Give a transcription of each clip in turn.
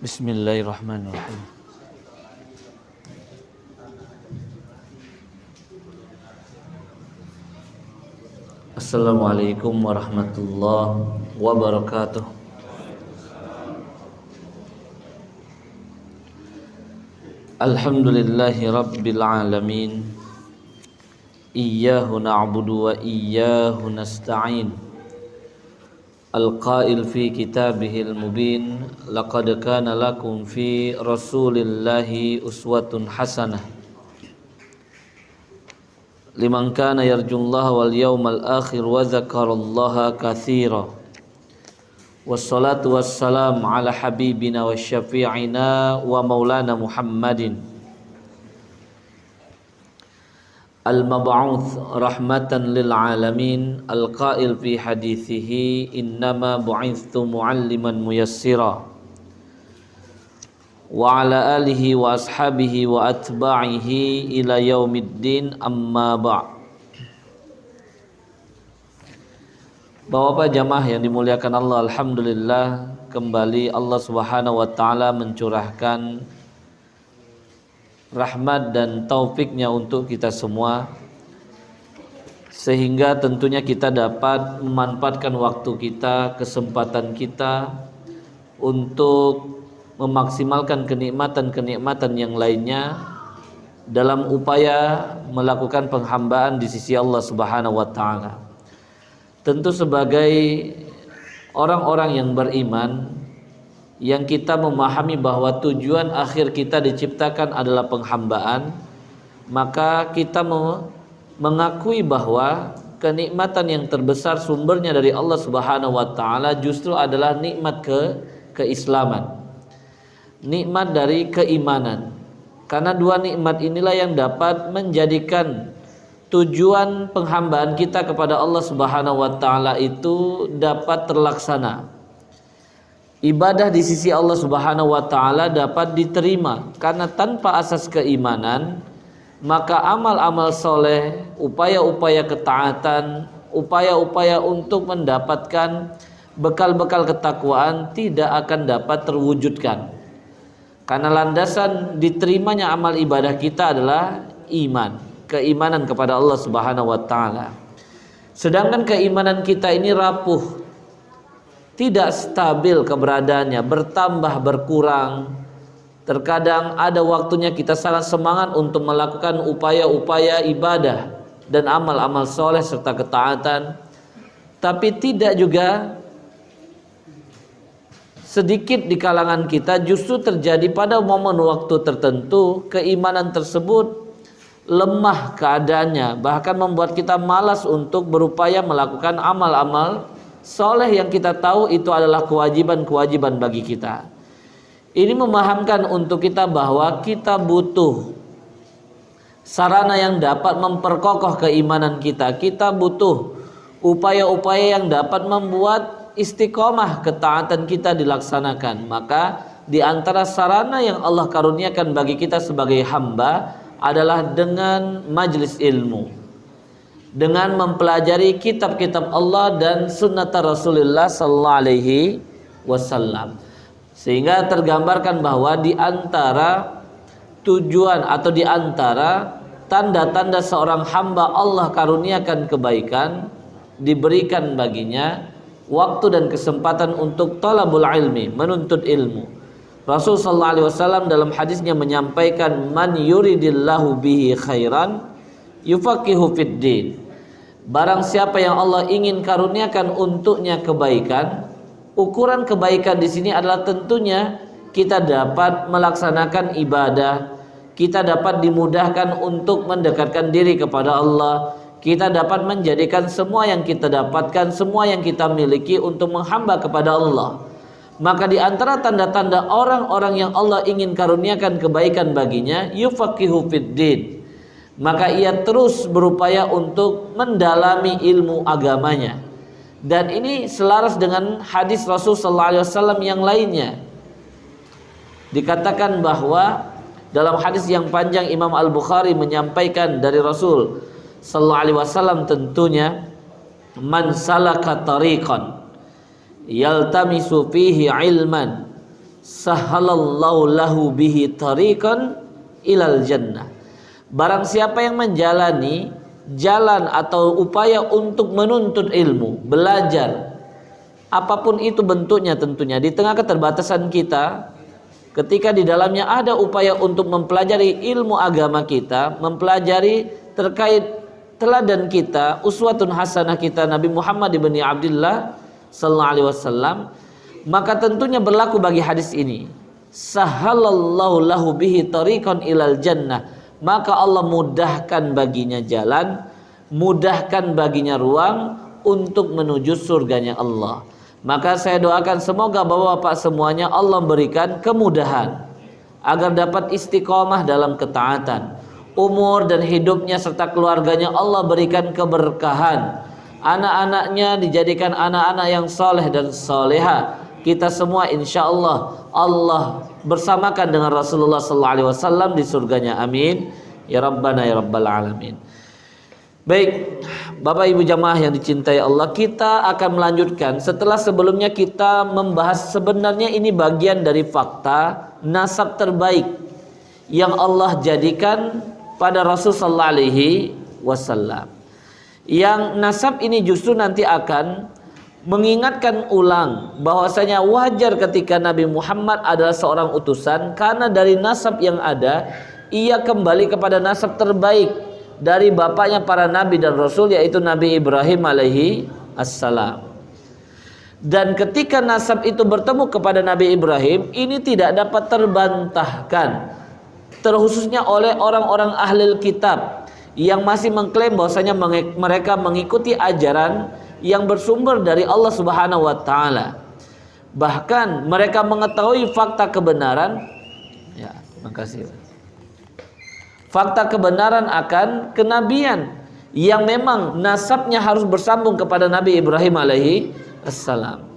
Bismillahirrahmanirrahim. Assalamualaikum warahmatullahi wabarakatuh. Alhamdulillahi rabbil alamin. Iyyahu na'budu wa iyyahu nasta'in. Al-qail fi kitabihil mubin, laqad kana lakum fi rasulillahi uswatun hasanah liman kana yarjullaha wal yawmal akhir wa dzakarallaha katsira. Wassalatu wassalam ala habibina wa syafi'ina wa maulana Muhammadin al-mab'uts rahmatan lil alamin, al-qail fi hadithihi innama bu'ithtu mu'alliman muyassira, wa ala alihi wa ashabihi wa atba'ihi ila yaumiddin, amma ba'. Bapak-bapak jamaah yang dimuliakan Allah, alhamdulillah kembali Allah Subhanahu wa taala mencurahkan rahmat dan taufiknya untuk kita semua, sehingga tentunya kita dapat memanfaatkan waktu kita, kesempatan kita untuk memaksimalkan kenikmatan-kenikmatan yang lainnya dalam upaya melakukan penghambaan di sisi Allah Subhanahu wa taala. Tentu sebagai orang-orang yang beriman, yang kita memahami bahwa tujuan akhir kita diciptakan adalah penghambaan, maka kita mengakui bahwa kenikmatan yang terbesar sumbernya dari Allah Subhanahu wa taala justru adalah nikmat keislaman, nikmat dari keimanan. Karena dua nikmat inilah yang dapat menjadikan tujuan penghambaan kita kepada Allah Subhanahu wa taala itu dapat terlaksana. Ibadah di sisi Allah Subhanahu wa taala dapat diterima, karena tanpa asas keimanan maka amal-amal soleh, upaya-upaya ketaatan, upaya-upaya untuk mendapatkan bekal-bekal ketakwaan tidak akan dapat terwujudkan. Karena landasan diterimanya amal ibadah kita adalah iman, keimanan kepada Allah Subhanahu wa taala. Sedangkan keimanan kita ini rapuh, tidak stabil keberadaannya, bertambah berkurang. Terkadang ada waktunya kita sangat semangat untuk melakukan upaya-upaya ibadah dan amal-amal soleh serta ketaatan, tapi tidak juga sedikit di kalangan kita justru terjadi pada momen waktu tertentu keimanan tersebut lemah keadaannya, bahkan membuat kita malas untuk berupaya melakukan amal-amal soleh yang kita tahu itu adalah kewajiban-kewajiban bagi kita. Ini memahamkan untuk kita bahwa kita butuh sarana yang dapat memperkokoh keimanan kita. Kita butuh upaya-upaya yang dapat membuat istiqomah ketaatan kita dilaksanakan. Maka di antara sarana yang Allah karuniakan bagi kita sebagai hamba adalah dengan majelis ilmu, dengan mempelajari kitab-kitab Allah dan sunnah Rasulullah sallallahu alaihi wasallam. Sehingga tergambarkan bahwa di antara tujuan atau di antara tanda-tanda seorang hamba Allah karuniakan kebaikan, diberikan baginya waktu dan kesempatan untuk talabul ilmi, menuntut ilmu. Rasul sallallahu alaihi wasallam dalam hadisnya menyampaikan, man yuridillahu bihi khairan yufaqihu fid din. Barang siapa yang Allah ingin karuniakan untuknya kebaikan, ukuran kebaikan di sini adalah tentunya kita dapat melaksanakan ibadah, kita dapat dimudahkan untuk mendekatkan diri kepada Allah, kita dapat menjadikan semua yang kita dapatkan, semua yang kita miliki untuk menghamba kepada Allah. Maka di antara tanda-tanda orang-orang yang Allah ingin karuniakan kebaikan baginya, yufaqihu fid din, maka ia terus berupaya untuk mendalami ilmu agamanya. Dan ini selaras dengan hadis Rasul sallallahu alaihi wasallam yang lainnya. Dikatakan bahwa dalam hadis yang panjang Imam Al-Bukhari menyampaikan dari Rasul sallallahu alaihi wasallam tentunya, man salaka tariqan yaltamisu fihi ilman sahalallahu lahu bihi tariqan ilal jannah. Barang siapa yang menjalani jalan atau upaya untuk menuntut ilmu, belajar, apapun itu bentuknya tentunya, di tengah keterbatasan kita, ketika di dalamnya ada upaya untuk mempelajari ilmu agama kita, mempelajari terkait teladan kita, uswatun hasanah kita Nabi Muhammad ibn Abdullah sallallahu alaihi wasallam, maka tentunya berlaku bagi hadis ini. Sahalallahu lahu bihi tariqan ilal jannah. Maka Allah mudahkan baginya jalan, mudahkan baginya ruang untuk menuju surganya Allah. Maka saya doakan semoga bapak-bapak semuanya Allah berikan kemudahan agar dapat istiqomah dalam ketaatan. Umur dan hidupnya serta keluarganya Allah berikan keberkahan. Anak-anaknya dijadikan anak-anak yang soleh dan soleha. Kita semua insya Allah bersamakan dengan Rasulullah SAW di surganya. Amin ya Rabbana ya Rabbal Alamin. Baik, Bapak Ibu jamaah yang dicintai Allah, kita akan melanjutkan setelah sebelumnya kita membahas sebenarnya ini bagian dari fakta nasab terbaik yang Allah jadikan pada Rasul sallallahu alaihi wasallam. Yang nasab ini justru nanti akan mengingatkan ulang bahwasanya wajar ketika Nabi Muhammad adalah seorang utusan, karena dari nasab yang ada ia kembali kepada nasab terbaik dari bapaknya para nabi dan rasul, yaitu Nabi Ibrahim alaihi assalam. Dan ketika nasab itu bertemu kepada Nabi Ibrahim, ini tidak dapat terbantahkan, terkhususnya oleh orang-orang ahli kitab yang masih mengklaim bahwasanya mereka mengikuti ajaran yang bersumber dari Allah Subhanahu wa taala. Bahkan mereka mengetahui fakta kebenaran, ya, makasih. Fakta kebenaran akan kenabian yang memang nasabnya harus bersambung kepada Nabi Ibrahim alaihi assalam.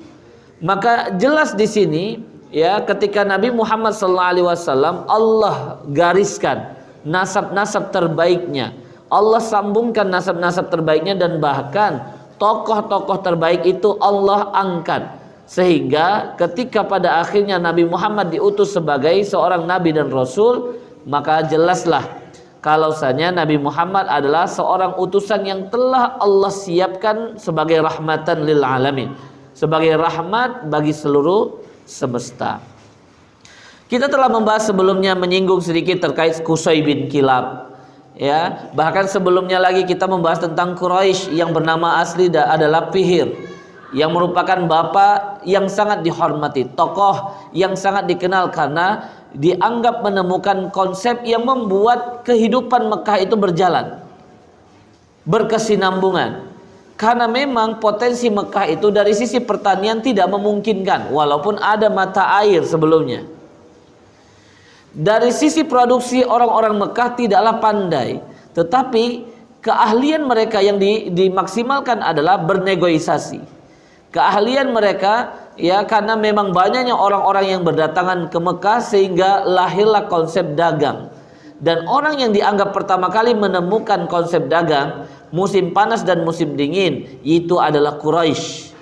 Maka jelas di sini ya, ketika Nabi Muhammad sallallahu alaihi wasallam Allah gariskan nasab-nasab terbaiknya, Allah sambungkan nasab-nasab terbaiknya, dan bahkan tokoh-tokoh terbaik itu Allah angkat, sehingga ketika pada akhirnya Nabi Muhammad diutus sebagai seorang nabi dan rasul, maka jelaslah kalau saja Nabi Muhammad adalah seorang utusan yang telah Allah siapkan sebagai rahmatan lil alamin, sebagai rahmat bagi seluruh semesta. Kita telah membahas sebelumnya, menyinggung sedikit terkait Qusay bin Kilab. Ya, bahkan sebelumnya lagi kita membahas tentang Quraisy yang bernama asli adalah Fihir, yang merupakan bapak yang sangat dihormati, tokoh yang sangat dikenal karena dianggap menemukan konsep yang membuat kehidupan Mekah itu berjalan, berkesinambungan. Karena memang potensi Mekah itu dari sisi pertanian tidak memungkinkan, walaupun ada mata air sebelumnya. Dari sisi produksi orang-orang Mekah tidaklah pandai, tetapi keahlian mereka yang dimaksimalkan adalah bernegosiasi. Keahlian mereka ya, karena memang banyaknya orang-orang yang berdatangan ke Mekah sehingga lahirlah konsep dagang. Dan orang yang dianggap pertama kali menemukan konsep dagang musim panas dan musim dingin itu adalah Quraisy.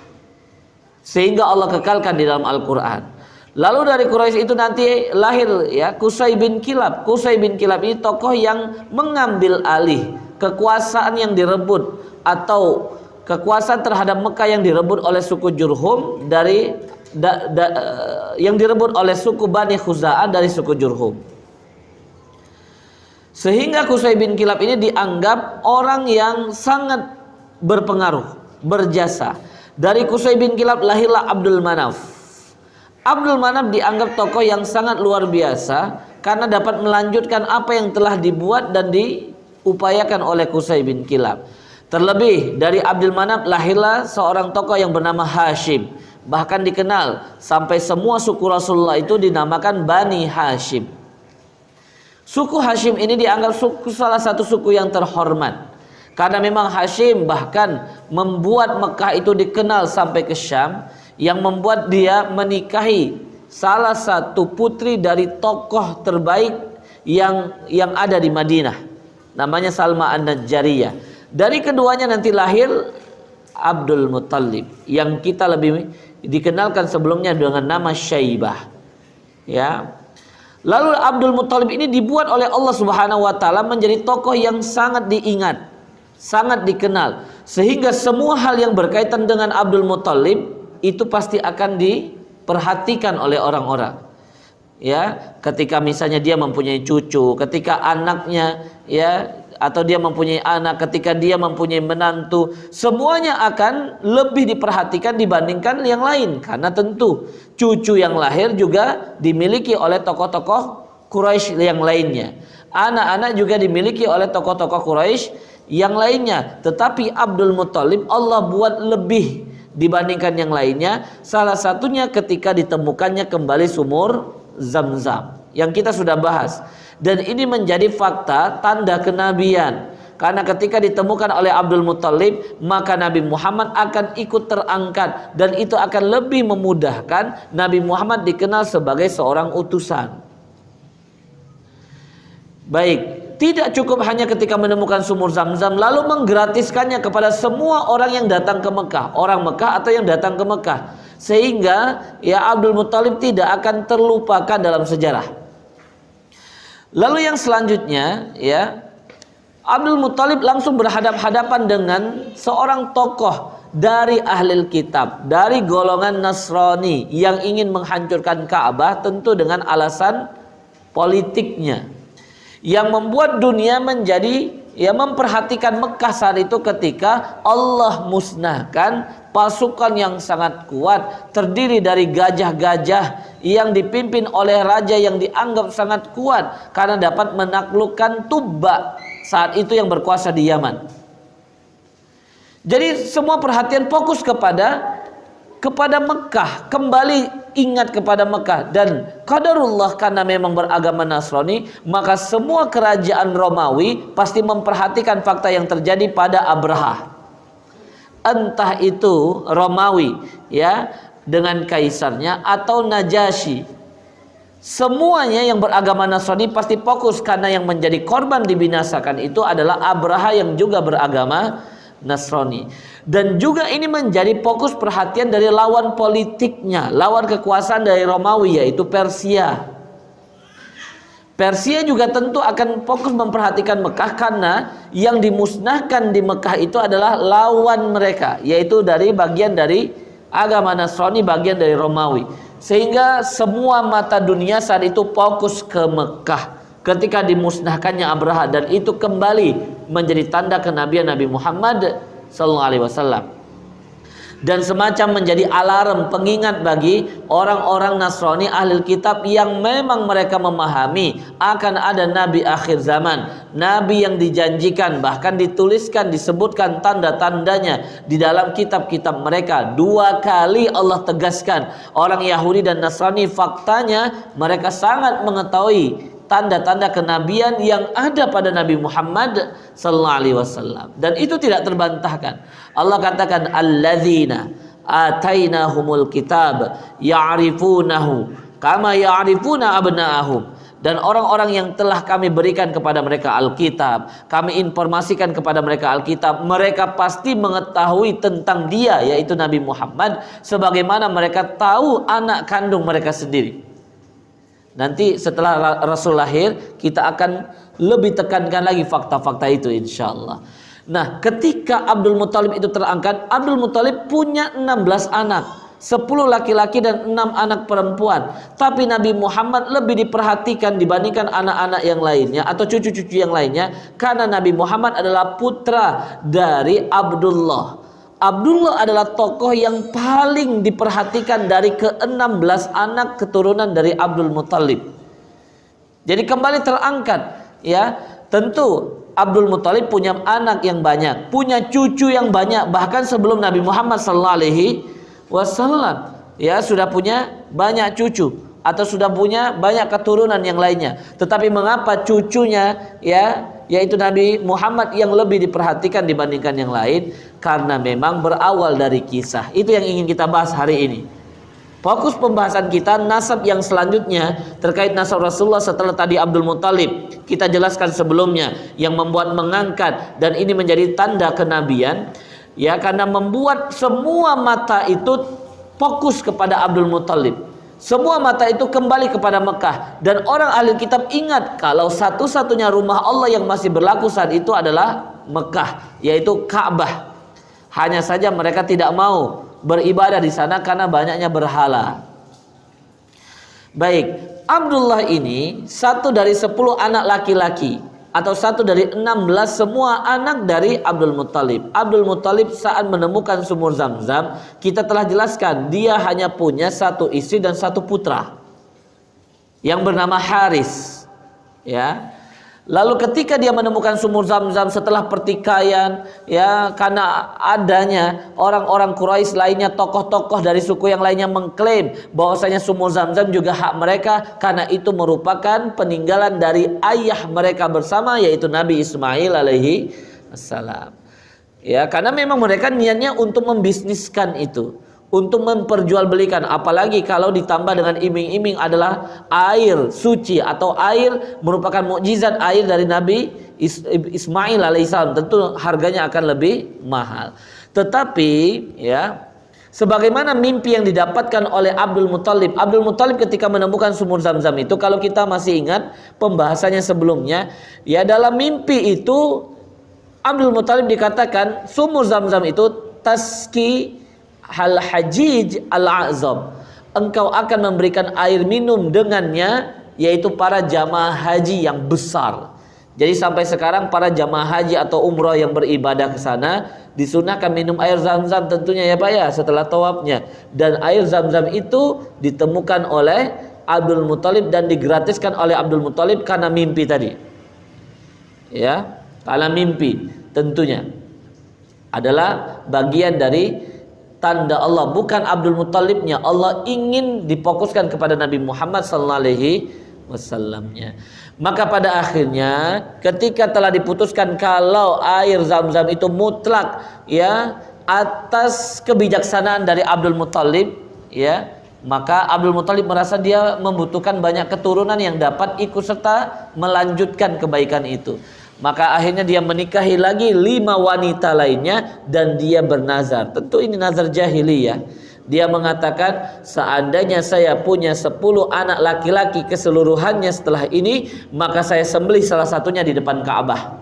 Sehingga Allah kekalkan di dalam Al-Qur'an. Lalu dari Quraisy itu nanti lahir ya Qusay bin Kilab. Qusay bin Kilab ini tokoh yang mengambil alih kekuasaan yang direbut atau kekuasaan terhadap Mekah yang direbut oleh suku Jurhum dari yang direbut oleh suku Bani Khuza'ah dari suku Jurhum. Sehingga Qusay bin Kilab ini dianggap orang yang sangat berpengaruh, berjasa. Dari Qusay bin Kilab lahirlah Abdul Manaf. Abdul Manaf dianggap tokoh yang sangat luar biasa karena dapat melanjutkan apa yang telah dibuat dan diupayakan oleh Qusay bin Kilab. Terlebih dari Abdul Manaf lahirlah seorang tokoh yang bernama Hashim. Bahkan dikenal sampai semua suku Rasulullah itu dinamakan Bani Hashim. Suku Hashim ini dianggap salah satu suku yang terhormat, karena memang Hashim bahkan membuat Mekah itu dikenal sampai ke Syam, yang membuat dia menikahi salah satu putri dari tokoh terbaik yang ada di Madinah, namanya Salma An-Najjariyah. Dari keduanya nanti lahir Abdul Muttalib, yang kita lebih dikenalkan sebelumnya dengan nama Syaibah. Ya. Lalu Abdul Muthalib ini dibuat oleh Allah Subhanahu wa taala menjadi tokoh yang sangat diingat, sangat dikenal, sehingga semua hal yang berkaitan dengan Abdul Muthalib itu pasti akan diperhatikan oleh orang-orang. Ya, ketika misalnya dia mempunyai cucu, ketika anaknya ya atau dia mempunyai anak, ketika dia mempunyai menantu, semuanya akan lebih diperhatikan dibandingkan yang lain, karena tentu cucu yang lahir juga dimiliki oleh tokoh-tokoh Quraisy yang lainnya, anak-anak juga dimiliki oleh tokoh-tokoh Quraisy yang lainnya. Tetapi Abdul Muthalib Allah buat lebih dibandingkan yang lainnya, salah satunya ketika ditemukannya kembali sumur Zam-Zam yang kita sudah bahas, dan ini menjadi fakta tanda kenabian, karena ketika ditemukan oleh Abdul Muthalib maka Nabi Muhammad akan ikut terangkat, dan itu akan lebih memudahkan Nabi Muhammad dikenal sebagai seorang utusan. Baik, tidak cukup hanya ketika menemukan sumur Zam-Zam lalu menggratiskannya kepada semua orang yang datang ke Mekah, orang Mekah atau yang datang ke Mekah, sehingga ya Abdul Muthalib tidak akan terlupakan dalam sejarah. Lalu yang selanjutnya ya, Abdul Muthalib langsung berhadap-hadapan dengan seorang tokoh dari ahli kitab, dari golongan Nasrani yang ingin menghancurkan Ka'bah, tentu dengan alasan politiknya, yang membuat dunia menjadi ya memperhatikan Mekah saat itu ketika Allah musnahkan pasukan yang sangat kuat terdiri dari gajah-gajah yang dipimpin oleh raja yang dianggap sangat kuat karena dapat menaklukkan Tubba saat itu yang berkuasa di Yaman. Jadi semua perhatian fokus kepada Mekah, kembali ingat kepada Mekah, dan qadarullah karena memang beragama Nasrani, maka semua kerajaan Romawi pasti memperhatikan fakta yang terjadi pada Abraha. Entah itu Romawi ya dengan kaisarnya atau Najasyi, semuanya yang beragama Nasrani pasti fokus karena yang menjadi korban dibinasakan itu adalah Abraha yang juga beragama Nasrani. Dan juga ini menjadi fokus perhatian dari lawan politiknya, lawan kekuasaan dari Romawi, yaitu Persia. Persia juga tentu akan fokus memperhatikan Mekah karena yang dimusnahkan di Mekah itu adalah lawan mereka, yaitu dari bagian dari agama Nasrani, bagian dari Romawi. Sehingga semua mata dunia saat itu fokus ke Mekah ketika dimusnahkannya Abraha, dan itu kembali menjadi tanda kenabian Nabi Muhammad SAW, dan semacam menjadi alarm pengingat bagi orang-orang Nasrani ahli kitab yang memang mereka memahami akan ada nabi akhir zaman, nabi yang dijanjikan, bahkan dituliskan, disebutkan tanda-tandanya di dalam kitab-kitab mereka. 2 kali Allah tegaskan orang Yahudi dan Nasrani, faktanya mereka sangat mengetahui tanda-tanda kenabian yang ada pada Nabi Muhammad sallallahu alaihi wasallam, dan itu tidak terbantahkan. Allah katakan alladzina atainahumul kitab ya'rifunahu kama ya'rifuna abna'ahum, dan orang-orang yang telah kami berikan kepada mereka Alkitab, kami informasikan kepada mereka Alkitab, mereka pasti mengetahui tentang dia, yaitu Nabi Muhammad, sebagaimana mereka tahu anak kandung mereka sendiri. Nanti setelah Rasul lahir kita akan lebih tekankan lagi fakta-fakta itu insyaallah. Nah, ketika Abdul Muthalib itu terangkat, Abdul Muthalib punya 16 anak, 10 laki-laki dan 6 anak perempuan. Tapi Nabi Muhammad lebih diperhatikan dibandingkan anak-anak yang lainnya atau cucu-cucu yang lainnya, karena Nabi Muhammad adalah putra dari Abdullah. Abdullah adalah tokoh yang paling diperhatikan dari ke-16 anak keturunan dari Abdul Muthalib. Jadi kembali terangkat ya, tentu Abdul Muthalib punya anak yang banyak, punya cucu yang banyak, bahkan sebelum Nabi Muhammad SAW ya sudah punya banyak cucu atau sudah punya banyak keturunan yang lainnya. Tetapi mengapa cucunya ya, yaitu Nabi Muhammad yang lebih diperhatikan dibandingkan yang lain? Karena memang berawal dari kisah. Itu yang ingin kita bahas hari ini. Fokus pembahasan kita nasab yang selanjutnya terkait nasab Rasulullah setelah tadi Abdul Muthalib kita jelaskan sebelumnya, yang membuat mengangkat, dan ini menjadi tanda kenabian ya, karena membuat semua mata itu fokus kepada Abdul Muthalib. Semua mata itu kembali kepada Mekah. Dan orang ahli kitab ingat kalau satu-satunya rumah Allah yang masih berlaku saat itu adalah Mekah, yaitu Ka'bah. Hanya saja mereka tidak mau beribadah di sana karena banyaknya berhala. Baik, Abdullah ini satu dari 10 anak laki-laki, atau satu dari 16 semua anak dari Abdul Muttalib. Abdul Muttalib saat menemukan sumur Zam-Zam, kita telah jelaskan dia hanya punya satu istri dan satu putra yang bernama Haris, ya. Lalu ketika dia menemukan sumur Zam-Zam setelah pertikaian, ya, karena adanya orang-orang Quraisy lainnya, tokoh-tokoh dari suku yang lainnya mengklaim bahwasanya sumur Zam-Zam juga hak mereka, karena itu merupakan peninggalan dari ayah mereka bersama, yaitu Nabi Ismail alaihi assalam. Ya, karena memang mereka niatnya untuk membisniskan itu, untuk memperjualbelikan, apalagi kalau ditambah dengan iming-iming adalah air suci atau air merupakan mukjizat air dari Nabi Ismail alaihissalam, tentu harganya akan lebih mahal. Tetapi ya, sebagaimana mimpi yang didapatkan oleh Abdul Muttalib. Abdul Muttalib ketika menemukan sumur Zam-Zam itu, kalau kita masih ingat pembahasannya sebelumnya, ya, dalam mimpi itu Abdul Muttalib dikatakan sumur Zam-Zam itu taski hal hajij al-azam, engkau akan memberikan air minum dengannya, yaitu para jamaah haji yang besar. Jadi sampai sekarang para jamaah haji atau umrah yang beribadah ke sana disunahkan minum air Zam-Zam tentunya, ya Pak, ya, setelah tawafnya. Dan air Zam-Zam itu ditemukan oleh Abdul Muttalib dan digratiskan oleh Abdul Muttalib karena mimpi tadi, ya, karena mimpi tentunya adalah bagian dari tanda Allah, bukan Abdul Muttalibnya. Allah ingin difokuskan kepada Nabi Muhammad sallallahu alaihi wasallamnya. Maka pada akhirnya ketika telah diputuskan kalau air Zam-Zam itu mutlak, ya, atas kebijaksanaan dari Abdul Muttalib, ya, maka Abdul Muttalib merasa dia membutuhkan banyak keturunan yang dapat ikut serta melanjutkan kebaikan itu. Maka akhirnya dia menikahi lagi 5 wanita lainnya dan dia bernazar. Tentu ini nazar jahiliyah. Dia mengatakan, seandainya saya punya 10 anak laki-laki keseluruhannya setelah ini, maka saya sembelih salah satunya di depan Ka'bah.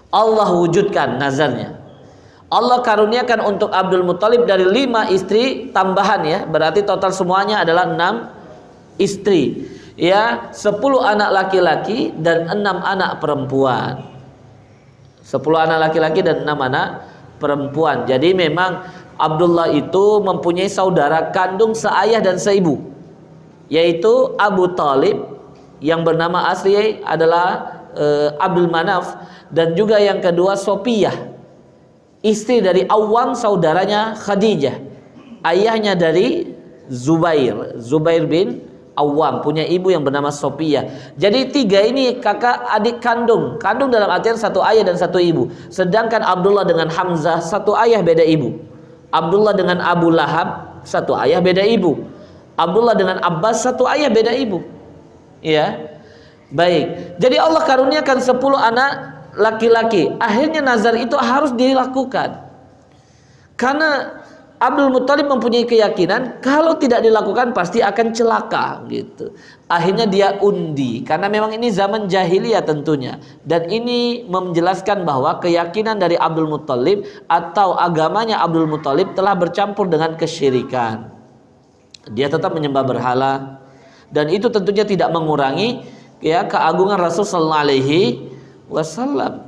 Allah wujudkan nazarnya. Allah karuniakan untuk Abdul Muttalib dari 5 istri tambahan, ya, berarti total semuanya adalah 6 istri, ya, 10 anak laki-laki dan 6 anak perempuan. 10 anak laki-laki dan 6 anak perempuan. Jadi memang Abdullah itu mempunyai saudara kandung seayah dan seibu, yaitu Abu Talib yang bernama asli adalah Abdul Manaf, dan juga yang kedua Sofiyah, istri dari Awam, saudaranya Khadijah, ayahnya dari Zubair bin Awam, punya ibu yang bernama Sofiyah. Jadi 3 ini kakak adik kandung dalam artian satu ayah dan satu ibu. Sedangkan Abdullah dengan Hamzah satu ayah beda ibu. Abdullah dengan Abu Lahab satu ayah beda ibu. Abdullah dengan Abbas satu ayah beda ibu. Ya. Baik. Jadi Allah karuniakan 10 anak laki-laki. Akhirnya nazar itu harus dilakukan. Karena Abdul Muttalib mempunyai keyakinan kalau tidak dilakukan pasti akan celaka, gitu. Akhirnya dia undi, karena memang ini zaman jahiliyah tentunya. Dan ini menjelaskan bahwa keyakinan dari Abdul Muttalib atau agamanya Abdul Muttalib telah bercampur dengan kesyirikan. Dia tetap menyembah berhala, dan itu tentunya tidak mengurangi, ya, keagungan Rasul sallallahu alaihi wasallam.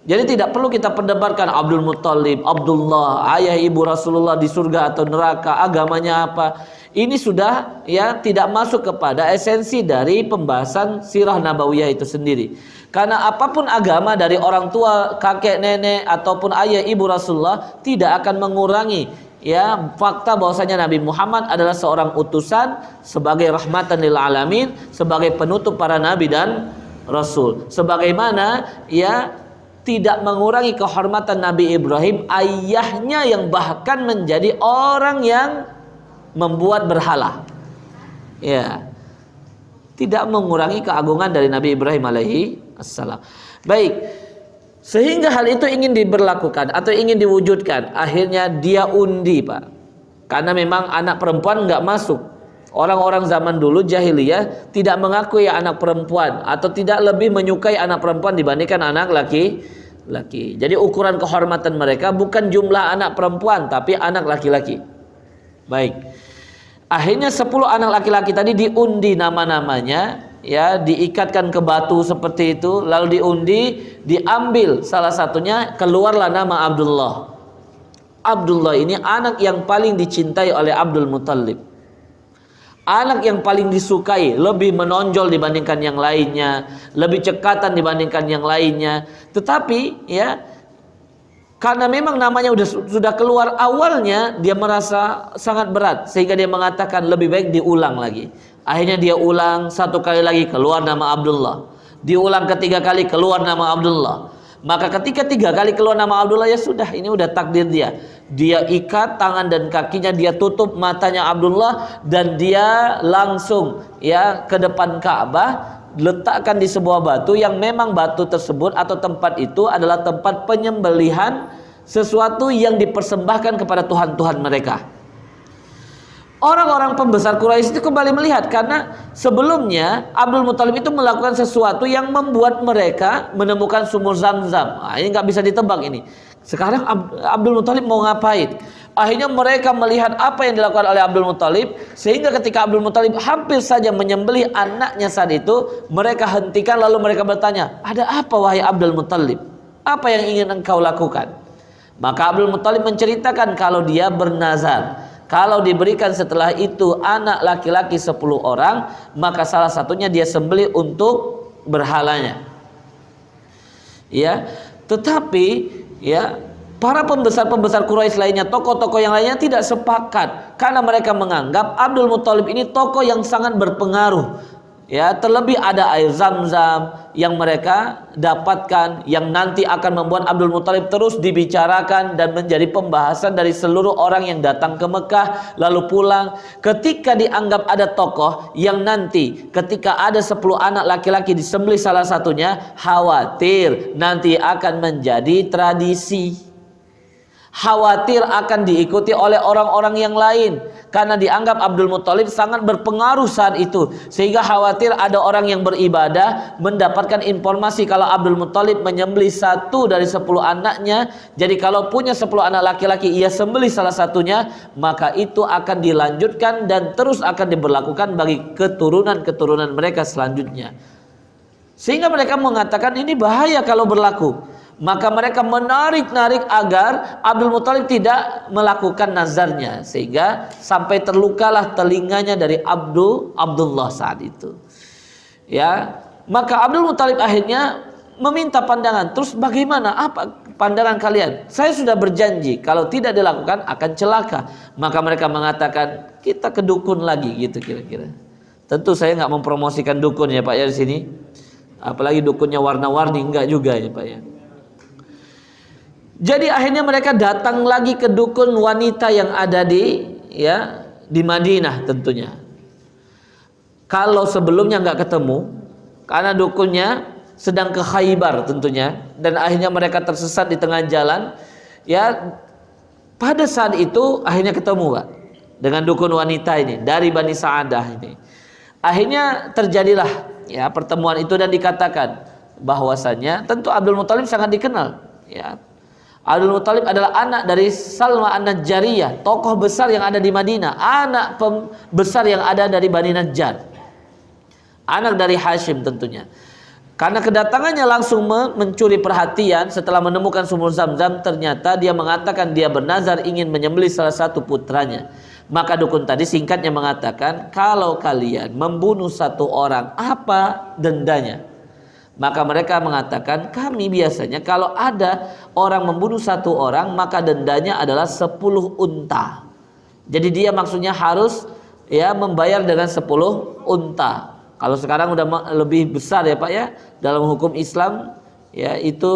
Jadi tidak perlu kita perdebatkan Abdul Muttalib, Abdullah, ayah ibu Rasulullah di surga atau neraka, agamanya apa. Ini sudah, ya, tidak masuk kepada esensi dari pembahasan sirah nabawiyah itu sendiri. Karena apapun agama dari orang tua, kakek, nenek ataupun ayah ibu Rasulullah tidak akan mengurangi, ya, fakta bahwasanya Nabi Muhammad adalah seorang utusan sebagai rahmatan lil alamin, sebagai penutup para nabi dan rasul. Sebagaimana, ya, tidak mengurangi kehormatan Nabi Ibrahim, ayahnya yang bahkan menjadi orang yang membuat berhala, ya, tidak mengurangi keagungan dari Nabi Ibrahim alaihi assalam. Baik, sehingga hal itu ingin diberlakukan atau ingin diwujudkan, akhirnya dia undi, Pak. Karena memang anak perempuan nggak masuk. Orang-orang zaman dulu jahiliyah tidak mengakui anak perempuan atau tidak lebih menyukai anak perempuan dibandingkan anak laki-laki. Jadi ukuran kehormatan mereka bukan jumlah anak perempuan tapi anak laki-laki. Baik. Akhirnya 10 anak laki-laki tadi diundi nama-namanya, ya, diikatkan ke batu seperti itu, lalu diundi, diambil salah satunya, keluarlah nama Abdullah. Abdullah ini anak yang paling dicintai oleh Abdul Muthalib. Anak yang paling disukai, lebih menonjol dibandingkan yang lainnya, lebih cekatan dibandingkan yang lainnya. Tetapi ya, karena memang namanya sudah keluar awalnya, dia merasa sangat berat sehingga dia mengatakan lebih baik diulang lagi. Akhirnya dia ulang 1 kali lagi, keluar nama Abdullah. Diulang ketiga kali, keluar nama Abdullah. Maka ketika 3 kali keluar nama Abdullah, ya sudah, ini udah takdir dia. Dia ikat tangan dan kakinya, dia tutup matanya Abdullah, dan dia langsung ya ke depan Ka'bah, letakkan di sebuah batu yang memang batu tersebut atau tempat itu adalah tempat penyembelihan sesuatu yang dipersembahkan kepada Tuhan-Tuhan mereka. Orang-orang pembesar Quraisy itu kembali melihat, karena sebelumnya Abdul Muthalib itu melakukan sesuatu yang membuat mereka menemukan sumur Zam-Zam. Nah, ini nggak bisa ditebak ini. Sekarang Abdul Muthalib mau ngapain? Akhirnya mereka melihat apa yang dilakukan oleh Abdul Muthalib, sehingga ketika Abdul Muthalib hampir saja menyembelih anaknya saat itu, mereka hentikan lalu mereka bertanya, ada apa wahai Abdul Muthalib? Apa yang ingin engkau lakukan? Maka Abdul Muthalib menceritakan kalau dia bernazar, kalau diberikan setelah itu anak laki-laki 10 orang, maka salah satunya dia sembelih untuk berhalanya. Ya, tetapi ya, para pembesar-pembesar Quraisy lainnya, tokoh-tokoh yang lainnya tidak sepakat, karena mereka menganggap Abdul Muthalib ini tokoh yang sangat berpengaruh. Ya, terlebih ada air Zam-Zam yang mereka dapatkan, yang nanti akan membuat Abdul Muthalib terus dibicarakan dan menjadi pembahasan dari seluruh orang yang datang ke Mekah lalu pulang. Ketika dianggap ada tokoh yang nanti ketika ada 10 anak laki-laki disembelih salah satunya, khawatir nanti akan menjadi tradisi, khawatir akan diikuti oleh orang-orang yang lain, karena dianggap Abdul Muthalib sangat berpengaruh saat itu, sehingga khawatir ada orang yang beribadah mendapatkan informasi kalau Abdul Muthalib menyembelih 1 dari 10 anaknya. Jadi kalau punya 10 anak laki-laki, ia sembelih salah satunya, maka itu akan dilanjutkan dan terus akan diberlakukan bagi keturunan-keturunan mereka selanjutnya. Sehingga mereka mengatakan ini bahaya kalau berlaku. Maka mereka menarik-narik agar Abdul Muthalib tidak melakukan nazarnya, sehingga sampai terlukalah telinganya dari Abdullah saat itu. Ya, maka Abdul Muthalib akhirnya meminta pandangan. Terus bagaimana? Apa pandangan kalian? Saya sudah berjanji kalau tidak dilakukan akan celaka. Maka mereka mengatakan kita ke dukun lagi, gitu kira-kira. Tentu saya nggak mempromosikan dukun ya Pak ya di sini. Apalagi dukunnya warna-warni, enggak juga ya Pak ya. Jadi akhirnya mereka datang lagi ke dukun wanita yang ada di Madinah tentunya. Kalau sebelumnya nggak ketemu, karena dukunnya sedang ke Khaybar tentunya, dan akhirnya mereka tersesat di tengah jalan. Ya, pada saat itu akhirnya ketemu Pak dengan dukun wanita ini dari Bani Sa'adah ini. Akhirnya terjadilah ya pertemuan itu, dan dikatakan bahwasanya tentu Abdul Muthalib sangat dikenal. Ya, Abdul Muthalib adalah anak dari Salma An-Najjariyah, tokoh besar yang ada di Madinah, anak besar yang ada dari Bani Najjar, anak dari Hashim tentunya. Karena kedatangannya langsung mencuri perhatian setelah menemukan sumur Zam-Zam, ternyata dia mengatakan dia bernazar ingin menyembelih salah satu putranya. Maka dukun tadi singkatnya mengatakan, kalau kalian membunuh 1 orang, apa dendanya? Maka mereka mengatakan, kami biasanya kalau ada orang membunuh 1 orang, maka dendanya adalah 10 unta. Jadi dia maksudnya harus ya membayar dengan 10 unta. Kalau sekarang udah lebih besar ya Pak ya, dalam hukum Islam ya itu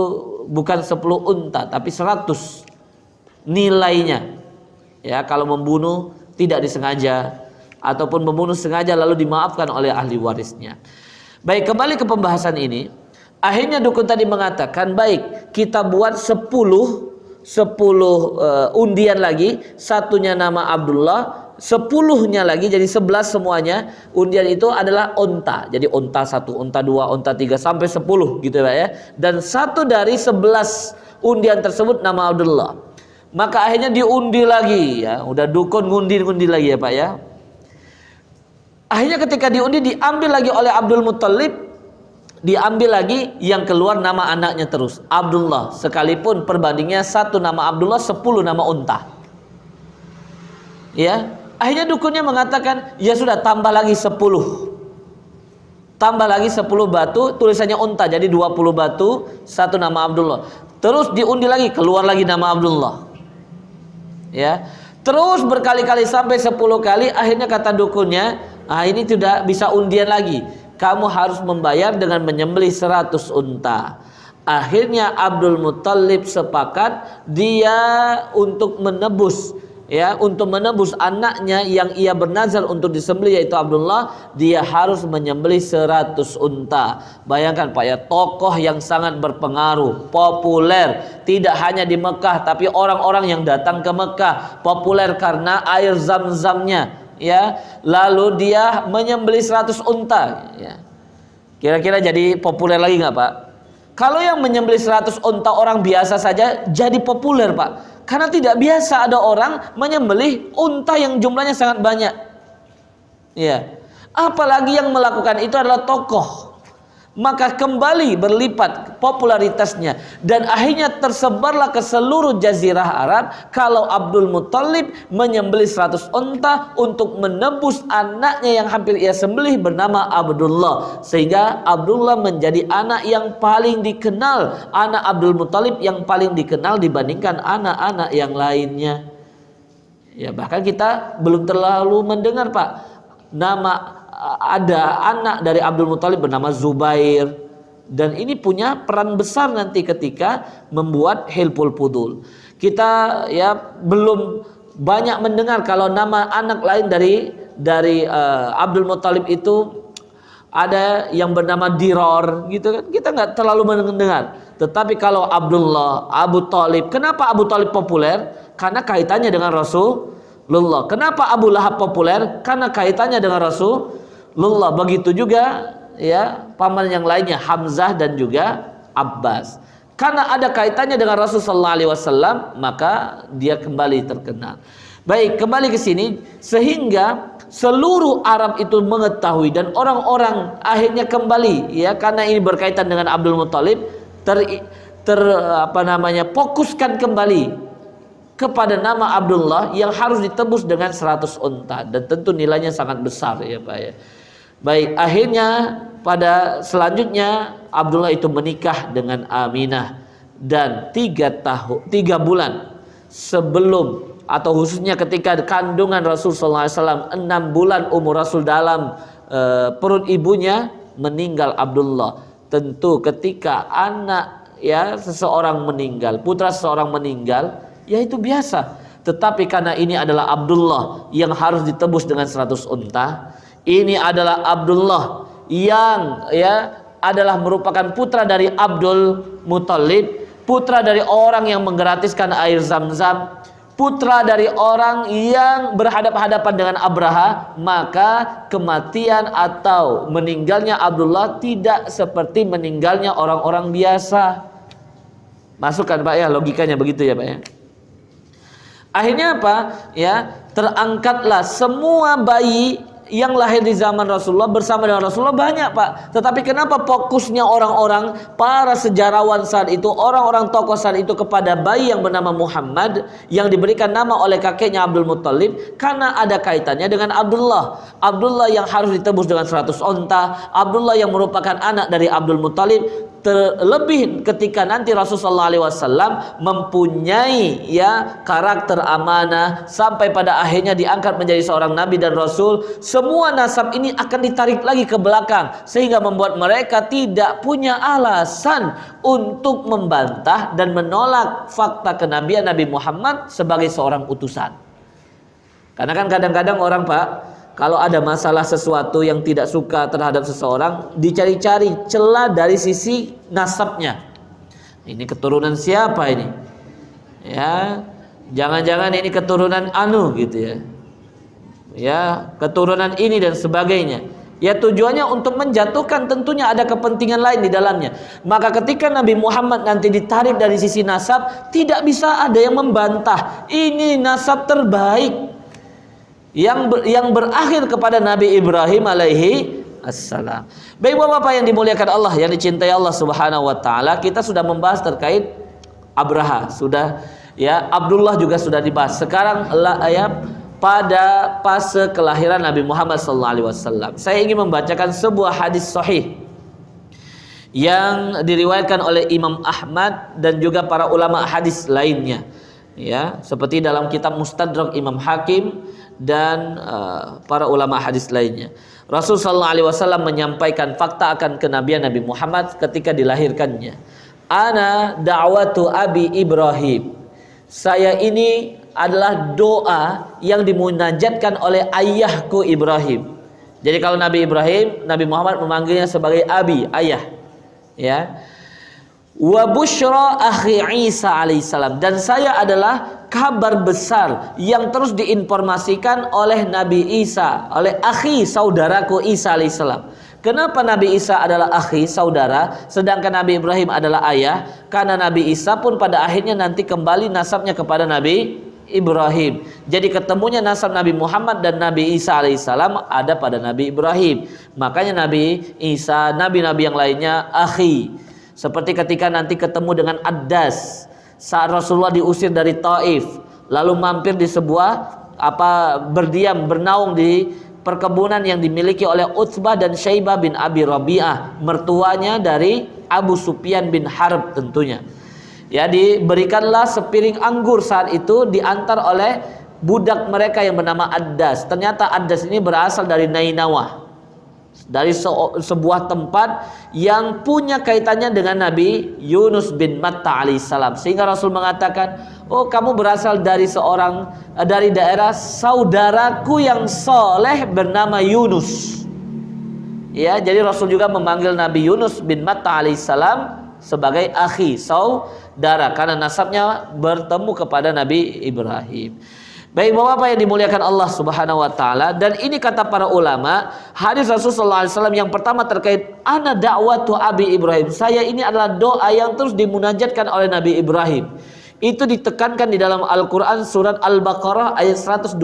bukan 10 unta tapi 100 nilainya. Ya, kalau membunuh tidak disengaja ataupun membunuh sengaja lalu dimaafkan oleh ahli warisnya. Baik, kembali ke pembahasan ini. Akhirnya dukun tadi mengatakan, baik, kita buat 10 undian lagi, satunya nama Abdullah, 10-nya lagi jadi 11 semuanya. Undian itu adalah unta. Jadi unta 1, unta 2, unta 3 sampai 10 gitu Pak ya. Dan satu dari 11 undian tersebut nama Abdullah. Maka akhirnya diundi lagi ya. Udah dukun ngundi lagi ya Pak ya. Akhirnya ketika diundi diambil lagi oleh Abdul Muttalib, diambil lagi yang keluar nama anaknya terus Abdullah, sekalipun perbandingnya 1 nama Abdullah 10 nama unta. Ya, akhirnya dukunnya mengatakan, ya sudah tambah lagi 10. Tambah lagi 10 batu, tulisannya unta jadi 20 batu, 1 nama Abdullah. Terus diundi lagi, keluar lagi nama Abdullah. Ya. Terus berkali-kali sampai 10 kali, akhirnya kata dukunnya, ini tidak bisa undian lagi. Kamu harus membayar dengan menyembelih 100 unta. Akhirnya Abdul Muttalib sepakat dia untuk menebus anaknya yang ia bernazar untuk disembelih, yaitu Abdullah. Dia harus menyembelih 100 unta. Bayangkan Pak ya, tokoh yang sangat berpengaruh, populer, tidak hanya di Mekah tapi orang-orang yang datang ke Mekah populer karena air zam-zamnya. Ya, lalu dia menyembelih 100 unta ya. Kira-kira jadi populer lagi nggak Pak? Kalau yang menyembelih 100 unta orang biasa saja jadi populer Pak, karena tidak biasa ada orang menyembelih unta yang jumlahnya sangat banyak ya. Apalagi yang melakukan itu adalah tokoh. Maka kembali berlipat popularitasnya dan akhirnya tersebarlah ke seluruh jazirah Arab kalau Abdul Muttalib menyembelih 100 unta untuk menebus anaknya yang hampir ia sembelih bernama Abdullah, sehingga Abdullah menjadi anak yang paling dikenal, anak Abdul Muttalib yang paling dikenal dibandingkan anak-anak yang lainnya. Ya, bahkan kita belum terlalu mendengar Pak, ada anak dari Abdul Muttalib bernama Zubair, dan ini punya peran besar nanti ketika membuat Hilful Fudul. Kita ya belum banyak mendengar kalau nama anak lain dari Abdul Muttalib itu ada yang bernama Diror gitu kan, kita nggak terlalu mendengar. Tetapi kalau Abdullah, Abu Talib, kenapa Abu Talib populer? Karena kaitannya dengan Rasulullah. Kenapa Abu Lahab populer? Karena kaitannya dengan Rasulullah. Begitu juga ya paman yang lainnya Hamzah dan juga Abbas. Karena ada kaitannya dengan Rasulullah SAW, maka dia kembali terkenal. Baik, kembali ke sini sehingga seluruh Arab itu mengetahui dan orang-orang akhirnya kembali ya, karena ini berkaitan dengan Abdul Muttalib, fokuskan kembali kepada nama Abdullah yang harus ditebus dengan 100 unta, dan tentu nilainya sangat besar ya Pak ya. Baik, akhirnya pada selanjutnya Abdullah itu menikah dengan Aminah, dan 3 bulan sebelum atau khususnya ketika kandungan Rasul SAW 6 bulan umur Rasul dalam perut ibunya, meninggal Abdullah. Tentu ketika anak ya seseorang meninggal, putra seseorang meninggal, ya itu biasa. Tetapi karena ini adalah Abdullah yang harus ditebus dengan 100 unta, ini adalah Abdullah yang ya adalah merupakan putra dari Abdul Muttalib, putra dari orang yang menggratiskan air Zam-Zam, putra dari orang yang berhadapan-hadapan dengan Abraha. Maka kematian atau meninggalnya Abdullah tidak seperti meninggalnya orang-orang biasa. Masukkan Pak ya, logikanya begitu ya Pak ya. Akhirnya apa? Ya, terangkatlah semua bayi yang lahir di zaman Rasulullah bersama dengan Rasulullah banyak Pak. Tetapi kenapa fokusnya orang-orang, para sejarawan saat itu, orang-orang tokoh saat itu kepada bayi yang bernama Muhammad yang diberikan nama oleh kakeknya Abdul Muttalib? Karena ada kaitannya dengan Abdullah. Abdullah yang harus ditebus dengan 100 unta, Abdullah yang merupakan anak dari Abdul Muttalib. Terlebih ketika nanti Rasulullah SAW mempunyai ya karakter amanah sampai pada akhirnya diangkat menjadi seorang nabi dan rasul, semua nasab ini akan ditarik lagi ke belakang sehingga membuat mereka tidak punya alasan untuk membantah dan menolak fakta kenabian Nabi Muhammad sebagai seorang utusan. Karena kan kadang-kadang orang Pak, kalau ada masalah sesuatu yang tidak suka terhadap seseorang, dicari-cari celah dari sisi nasabnya. Ini keturunan siapa ini? Ya, jangan-jangan ini keturunan anu gitu ya. Ya, keturunan ini dan sebagainya. Ya, tujuannya untuk menjatuhkan, tentunya ada kepentingan lain di dalamnya. Maka ketika Nabi Muhammad nanti ditarik dari sisi nasab, tidak bisa ada yang membantah ini nasab terbaik yang berakhir kepada Nabi Ibrahim alaihi assalam. Baik Bapak yang dimuliakan Allah, yang dicintai Allah Subhanahu wa taala, kita sudah membahas terkait Abraha, sudah ya, Abdullah juga sudah dibahas. Sekarang pada fase kelahiran Nabi Muhammad SAW, saya ingin membacakan sebuah hadis sahih yang diriwayatkan oleh Imam Ahmad dan juga para ulama hadis lainnya, ya, seperti dalam kitab Mustadrak Imam Hakim dan para ulama hadis lainnya. Rasul SAW menyampaikan fakta akan kenabian Nabi Muhammad ketika dilahirkannya. Ana da'watu Abi Ibrahim. Saya ini adalah doa yang dimunajatkan oleh ayahku Ibrahim. Jadi kalau Nabi Ibrahim, Nabi Muhammad memanggilnya sebagai Abi, ayah. Ya. Wa busyra akhi Isa alaihissalam, dan saya adalah kabar besar yang terus diinformasikan oleh Nabi Isa, oleh akhi saudaraku Isa alaihissalam. Kenapa Nabi Isa adalah akhi, saudara, sedangkan Nabi Ibrahim adalah ayah? Karena Nabi Isa pun pada akhirnya nanti kembali nasabnya kepada Nabi Ibrahim. Jadi ketemunya nasab Nabi Muhammad dan Nabi Isa alaihissalam ada pada Nabi Ibrahim. Makanya Nabi Isa, nabi-nabi yang lainnya akhi. Seperti ketika nanti ketemu dengan Addas saat Rasulullah diusir dari Taif, lalu mampir di sebuah berdiam, bernaung di perkebunan yang dimiliki oleh Utsbah dan Syaibah bin Abi Rabi'ah, mertuanya dari Abu Sufyan bin Harb tentunya. Ya, diberikanlah sepiring anggur saat itu diantar oleh budak mereka yang bernama Addas. Ternyata Addas ini berasal dari Nainawah, dari sebuah tempat yang punya kaitannya dengan Nabi Yunus bin Matta alaihissalam. Sehingga Rasul mengatakan, oh kamu berasal dari dari daerah saudaraku yang soleh bernama Yunus. Ya, jadi Rasul juga memanggil Nabi Yunus bin Matta alaihissalam sebagai akhi, saudara, karena nasabnya bertemu kepada Nabi Ibrahim. Baik Bapak yang dimuliakan Allah Subhanahu wa taala, dan ini kata para ulama, hadis Rasulullah SAW yang pertama terkait ana da'watu Abi Ibrahim, saya ini adalah doa yang terus dimunajatkan oleh Nabi Ibrahim. Itu ditekankan di dalam Al-Quran surat Al-Baqarah ayat 129.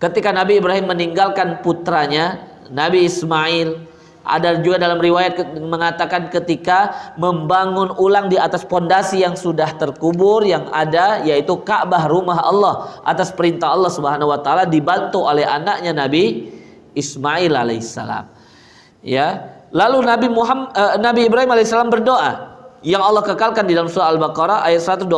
Ketika Nabi Ibrahim meninggalkan putranya Nabi Ismail, ada juga dalam riwayat mengatakan ketika membangun ulang di atas pondasi yang sudah terkubur yang ada, yaitu Ka'bah, rumah Allah, atas perintah Allah Subhanahu wa taala, dibantu oleh anaknya Nabi Ismail alaihissalam. Ya, lalu Nabi Ibrahim alaihissalam berdoa yang Allah kekalkan di dalam surah Al-Baqarah ayat 129,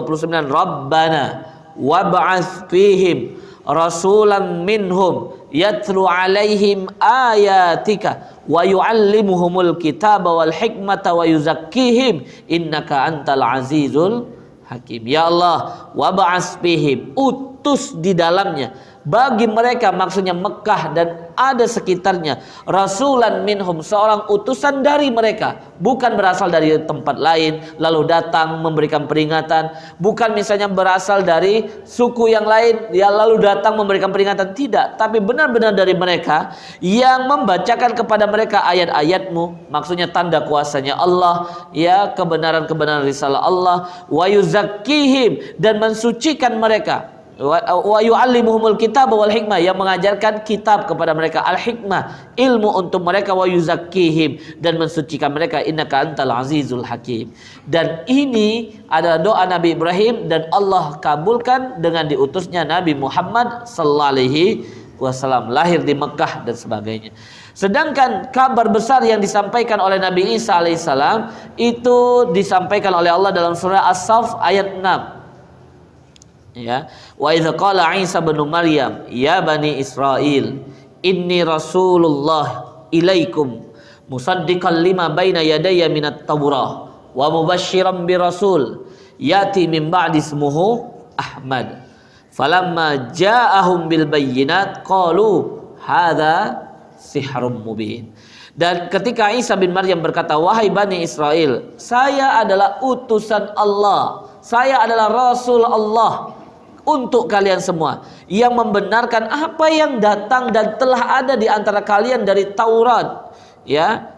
Rabbana wab'ats fihim rasulan minhum yatlu alaihim ayatika wa yu'allimuhumul kitaba wal hikmata wa yuzakkihim innaka antal azizul hakim. Ya Allah, wab'ats fihim, utus di dalamnya bagi mereka, maksudnya Mekah dan ada sekitarnya, rasulan minhum, seorang utusan dari mereka, bukan berasal dari tempat lain lalu datang memberikan peringatan, bukan misalnya berasal dari suku yang lain ya lalu datang memberikan peringatan, tidak, tapi benar-benar dari mereka yang membacakan kepada mereka ayat-ayatmu, maksudnya tanda kuasanya Allah, ya, kebenaran-kebenaran risalah Allah, wa yuzakkihim, dan mensucikan mereka, wa yu'allimuhumul kitaba wal hikmah, yang mengajarkan kitab kepada mereka, al hikmah, ilmu untuk mereka, wa yuzakkihim, dan mensucikan mereka, innaka antal azizul hakim. Dan ini adalah doa Nabi Ibrahim dan Allah kabulkan dengan diutusnya Nabi Muhammad sallallahu alaihi wasallam, lahir di Mekah dan sebagainya. Sedangkan kabar besar yang disampaikan oleh Nabi Isa alaihissalam itu disampaikan oleh Allah dalam surah As-Saff ayat 6. Ya, wa idza qala Isa bin Maryam ya bani Israil inni rasulullah ilaikum musaddiqan lima baina yadayya minat taurah wa mubasysyiran bi rasul yati min ba'di ismuhu Ahmad falamma ja'ahum bil bayyinat qalu hadza sihrun mubin. Dan ketika Isa bin Maryam berkata, wahai Bani Israel, saya adalah utusan Allah saya adalah Rasul Allah untuk kalian semua, yang membenarkan apa yang datang dan telah ada di antara kalian dari Taurat, ya.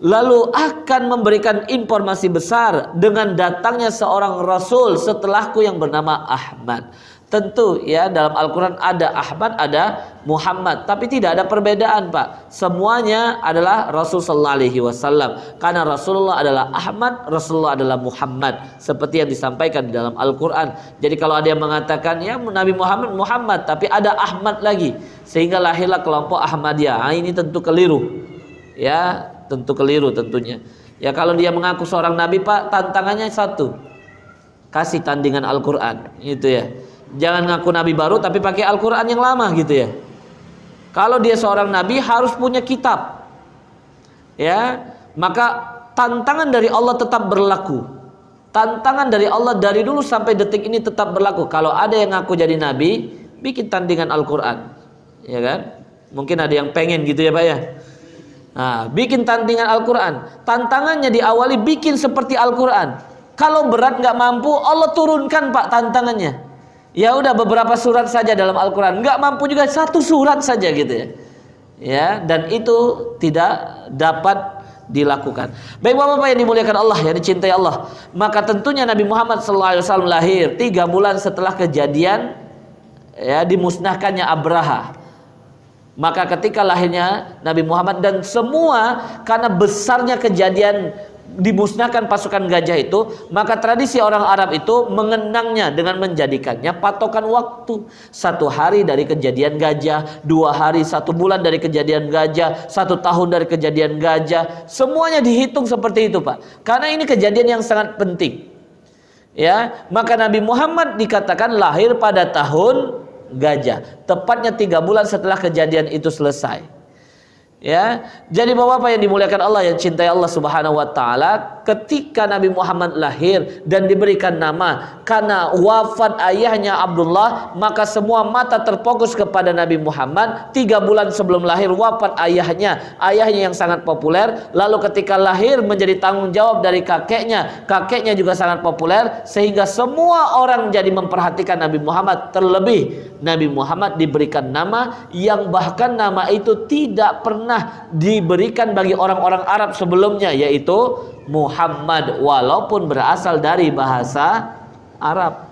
Lalu akan memberikan informasi besar dengan datangnya seorang Rasul setelahku yang bernama Ahmad. Tentu ya, dalam Al-Quran ada Ahmad, ada Muhammad, tapi tidak ada perbedaan, Pak. Semuanya adalah Rasul sallallahu alaihi wasallam. Karena Rasulullah adalah Ahmad, Rasulullah adalah Muhammad, seperti yang disampaikan di dalam Al-Quran. Jadi kalau ada yang mengatakan ya Nabi Muhammad Muhammad, tapi ada Ahmad lagi, sehingga lahirlah kelompok Ahmadiyah. Nah, ini tentu keliru. Ya, tentu keliru tentunya. Ya, kalau dia mengaku seorang nabi, Pak, tantangannya satu. Kasih tandingan Al-Quran, gitu ya. Jangan ngaku nabi baru tapi pakai Al-Quran yang lama, gitu ya. Kalau dia seorang nabi harus punya kitab, ya. Maka tantangan dari Allah tetap berlaku. Tantangan dari Allah dari dulu sampai detik ini tetap berlaku. Kalau ada yang ngaku jadi nabi, bikin tandingan Al-Quran, ya kan? Mungkin ada yang pengen gitu ya, Pak ya. Nah, bikin tandingan Al-Quran. Tantangannya diawali bikin seperti Al-Quran. Kalau berat nggak mampu, Allah turunkan, Pak, tantangannya. Ya udah beberapa surat saja dalam Al-Quran, nggak mampu juga satu surat saja, gitu ya. Ya, dan itu tidak dapat dilakukan. Baik Bapak-bapak yang dimuliakan Allah, yang dicintai Allah, maka tentunya Nabi Muhammad SAW lahir 3 bulan setelah kejadian ya dimusnahkannya Abraha. Maka ketika lahirnya Nabi Muhammad dan semua karena besarnya kejadian dimusnahkan pasukan gajah itu, maka tradisi orang Arab itu mengenangnya dengan menjadikannya patokan waktu. 1 hari dari kejadian gajah, 2 hari, 1 bulan dari kejadian gajah, 1 tahun dari kejadian gajah. Semuanya dihitung seperti itu, Pak. Karena ini kejadian yang sangat penting. Ya, maka Nabi Muhammad dikatakan lahir pada tahun gajah, tepatnya 3 bulan setelah kejadian itu selesai. Ya, jadi Bapak-bapak yang dimuliakan Allah, yang cintai Allah Subhanahu wa taala, ketika Nabi Muhammad lahir dan diberikan nama karena wafat ayahnya Abdullah, maka semua mata terfokus kepada Nabi Muhammad. 3 bulan sebelum lahir wafat ayahnya yang sangat populer. Lalu ketika lahir menjadi tanggung jawab dari kakeknya juga sangat populer, sehingga semua orang jadi memperhatikan Nabi Muhammad. Terlebih Nabi Muhammad diberikan nama yang bahkan nama itu tidak pernah diberikan bagi orang-orang Arab sebelumnya, yaitu Muhammad, walaupun berasal dari bahasa Arab.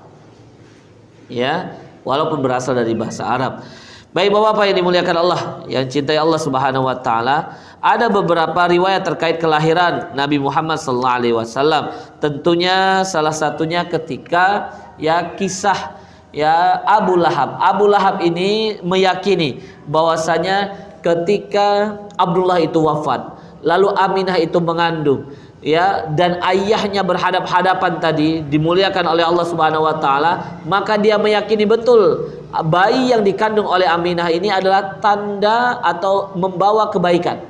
Ya, walaupun berasal dari bahasa Arab. Baik Bapak-bapak yang dimuliakan Allah, yang cintai Allah Subhanahu wa taala, ada beberapa riwayat terkait kelahiran Nabi Muhammad sallallahu alaihi wasallam. Tentunya salah satunya ketika ya kisah ya Abu Lahab. Abu Lahab ini meyakini bahwasanya ketika Abdullah itu wafat, lalu Aminah itu mengandung, ya, dan ayahnya berhadap-hadapan tadi dimuliakan oleh Allah Subhanahu wa taala, maka dia meyakini betul bayi yang dikandung oleh Aminah ini adalah tanda atau membawa kebaikan.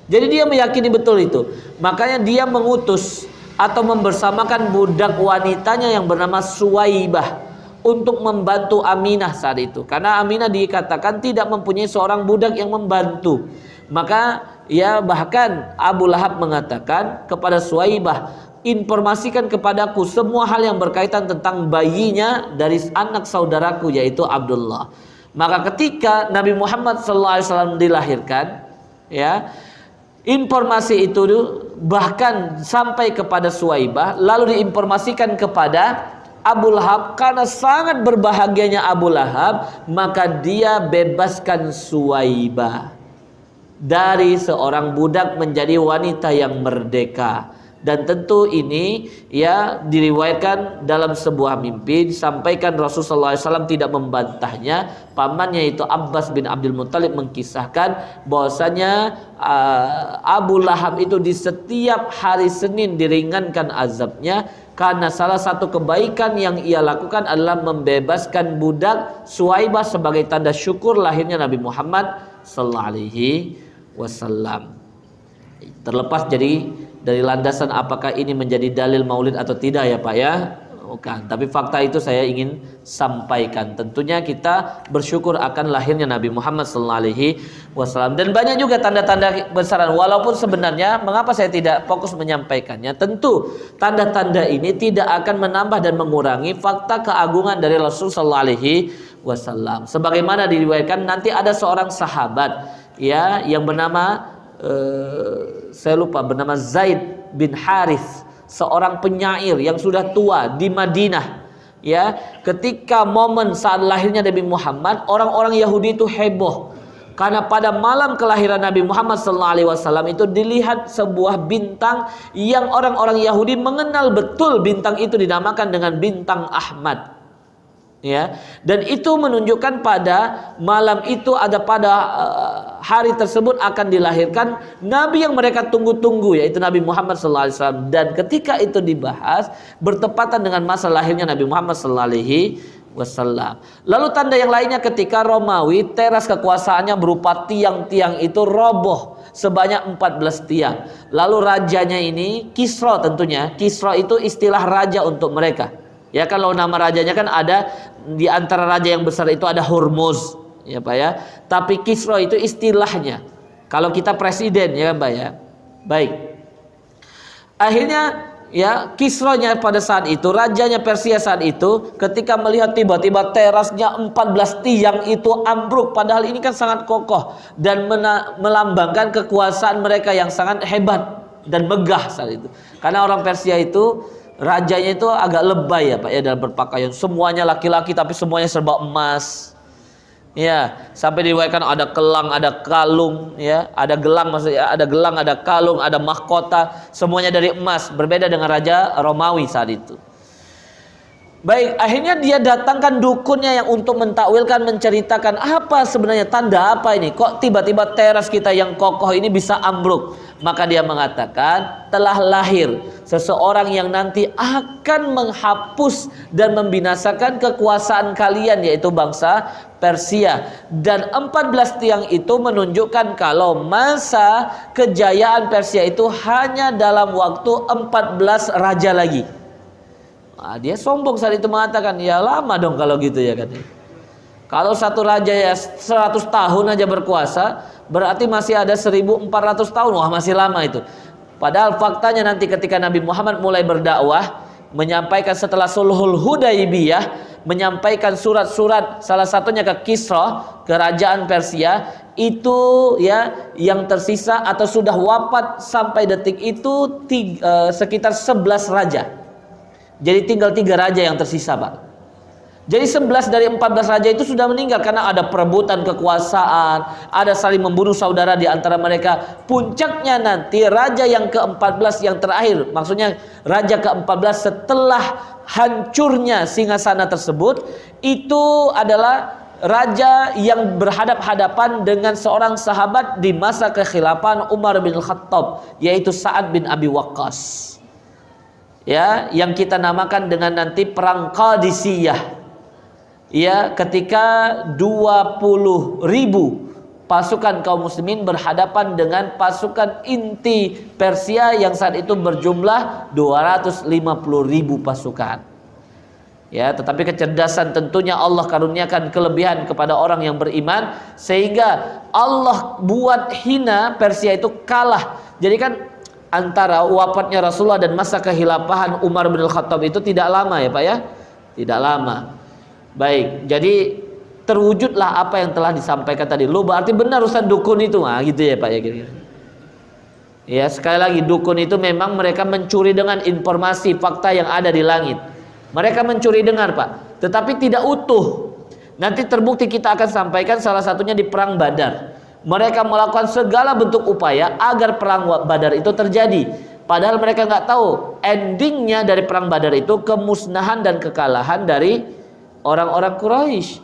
Jadi dia meyakini betul itu. Makanya dia mengutus atau membersamakan budak wanitanya yang bernama Suwaibah untuk membantu Aminah saat itu, karena Aminah dikatakan tidak mempunyai seorang budak yang membantu. Maka ya bahkan Abu Lahab mengatakan kepada Suwaibah, informasikan kepadaku semua hal yang berkaitan tentang bayinya dari anak saudaraku yaitu Abdullah. Maka ketika Nabi Muhammad SAW dilahirkan, ya, informasi itu bahkan sampai kepada Suwaibah, lalu diinformasikan kepada Abu Lahab. Karena sangat berbahagianya Abu Lahab, maka dia bebaskan Suwaibah dari seorang budak menjadi wanita yang merdeka. Dan tentu ini ya diriwayatkan dalam sebuah mimpi, disampaikan Rasulullah SAW tidak membantahnya. Pamannya itu Abbas bin Abdul Muttalib mengkisahkan bahwasanya Abu Lahab itu di setiap hari Senin diringankan azabnya, karena salah satu kebaikan yang ia lakukan adalah membebaskan budak Suwaibah sebagai tanda syukur lahirnya Nabi Muhammad sallallahu alaihi wasallam. Terlepas jadi dari landasan apakah ini menjadi dalil maulid atau tidak ya Pak ya, Bukan, tapi fakta itu saya ingin sampaikan. Tentunya kita bersyukur akan lahirnya Nabi Muhammad SAW. Dan banyak juga tanda-tanda kebesaran. Walaupun sebenarnya mengapa saya tidak fokus menyampaikannya? Tentu tanda-tanda ini tidak akan menambah dan mengurangi fakta keagungan dari Rasulullah SAW. Sebagaimana diriwayatkan, nanti ada seorang sahabat ya yang bernama saya lupa, bernama Zaid bin Harith, seorang penyair yang sudah tua di Madinah. Ya, ketika momen saat lahirnya Nabi Muhammad, orang-orang Yahudi itu heboh karena pada malam kelahiran Nabi Muhammad SAW itu dilihat sebuah bintang yang orang-orang Yahudi mengenal betul bintang itu dinamakan dengan bintang Ahmad. Ya, dan itu menunjukkan pada malam itu ada pada hari tersebut akan dilahirkan Nabi yang mereka tunggu-tunggu, yaitu Nabi Muhammad SAW. Dan ketika itu dibahas bertepatan dengan masa lahirnya Nabi Muhammad SAW. Lalu tanda yang lainnya ketika Romawi teras kekuasaannya berupa tiang-tiang itu roboh sebanyak 14 tiang. Lalu rajanya ini Kisra, tentunya Kisra itu istilah raja untuk mereka. Ya, kalau nama rajanya kan ada di antara raja yang besar itu ada Hormuz, ya Pak ya. Tapi Kisra itu istilahnya. Kalau kita presiden, ya kan Pak ya. Baik. Akhirnya ya Kisranya pada saat itu, rajanya Persia saat itu, ketika melihat tiba-tiba terasnya 14 tiang itu ambruk, padahal ini kan sangat kokoh dan melambangkan kekuasaan mereka yang sangat hebat dan megah saat itu. Karena orang Persia itu rajanya itu agak lebay ya Pak ya dalam berpakaian, semuanya laki-laki tapi semuanya serba emas. Ya, sampai diriwayatkan ada gelang, ada kalung, ya, ada gelang maksudnya, ada gelang, ada kalung, ada mahkota, semuanya dari emas, berbeda dengan raja Romawi saat itu. Baik, akhirnya dia datangkan dukunnya yang untuk mentakwilkan, menceritakan apa sebenarnya, tanda apa ini, kok tiba-tiba teras kita yang kokoh ini bisa ambruk. Maka dia mengatakan telah lahir seseorang yang nanti akan menghapus dan membinasakan kekuasaan kalian, yaitu bangsa Persia. Dan 14 tiang itu menunjukkan kalau masa kejayaan Persia itu hanya dalam waktu 14 raja lagi. Nah, dia sombong saat itu mengatakan, ya lama dong kalau gitu ya kan. Kalau satu raja ya 100 tahun aja berkuasa, berarti masih ada 1400 tahun. Wah, masih lama itu. Padahal faktanya nanti ketika Nabi Muhammad mulai berdakwah, menyampaikan setelah Sulhul Hudaybiyah, menyampaikan surat-surat salah satunya ke Kisra, kerajaan Persia, itu ya yang tersisa atau sudah wafat sampai detik itu sekitar 11 raja. Jadi tinggal 3 raja yang tersisa Pak. Jadi 11 dari 14 raja itu sudah meninggal karena ada perebutan kekuasaan, ada saling membunuh saudara di antara mereka. Puncaknya nanti raja yang ke-14 yang terakhir, maksudnya raja ke-14 setelah hancurnya singgasana tersebut, itu adalah raja yang berhadap-hadapan dengan seorang sahabat di masa kekhilafahan Umar bin Khattab, yaitu Sa'ad bin Abi Waqqas. Ya, yang kita namakan dengan nanti perang Qadisiyah. Ya, ketika 20.000 pasukan kaum muslimin berhadapan dengan pasukan inti Persia yang saat itu berjumlah 250.000 pasukan. Ya, tetapi kecerdasan tentunya Allah karuniakan kelebihan kepada orang yang beriman sehingga Allah buat hina Persia itu kalah. Jadi kan antara wafatnya Rasulullah dan masa kehilafahan Umar bin Khattab itu tidak lama ya Pak ya, tidak lama. Baik, jadi terwujudlah apa yang telah disampaikan tadi. Lo berarti benar urusan dukun itu, gitu ya Pak ya kira-kira. Ya, sekali lagi dukun itu memang mereka mencuri dengan informasi fakta yang ada di langit. Mereka mencuri dengar Pak, tetapi tidak utuh. Nanti terbukti kita akan sampaikan salah satunya di perang Badar. Mereka melakukan segala bentuk upaya agar perang Badar itu terjadi. Padahal mereka nggak tahu endingnya dari perang Badar itu kemusnahan dan kekalahan dari orang-orang Quraisy.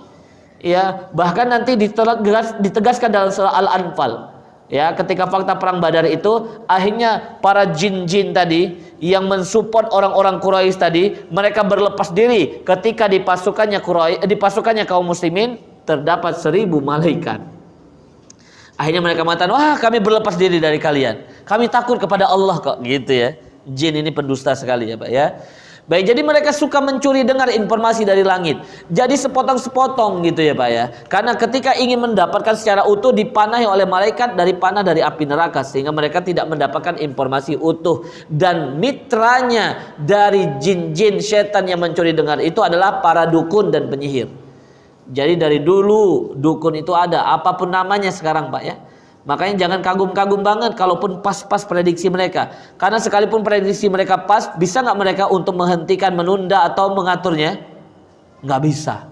Ya, bahkan nanti ditegaskan dalam surah Al-Anfal. Ya, ketika fakta perang Badar itu akhirnya para jin-jin tadi yang mensupport orang-orang Quraisy tadi, mereka berlepas diri ketika di pasukannya kaum muslimin terdapat 1000 malaikat. Akhirnya mereka mengatakan, wah kami berlepas diri dari kalian, kami takut kepada Allah kok, gitu ya. Jin ini pendusta sekali ya Pak ya. Baik, jadi mereka suka mencuri dengar informasi dari langit. Jadi sepotong-sepotong gitu ya Pak ya. Karena ketika ingin mendapatkan secara utuh dipanahi oleh malaikat dari panah dari api neraka, sehingga mereka tidak mendapatkan informasi utuh. Dan mitranya dari jin-jin setan yang mencuri dengar itu adalah para dukun dan penyihir. Jadi dari dulu dukun itu ada, apapun namanya sekarang Pak ya. Makanya jangan kagum-kagum banget kalaupun pas-pas prediksi mereka. Karena sekalipun prediksi mereka pas, bisa nggak mereka untuk menghentikan, menunda atau mengaturnya? Nggak bisa.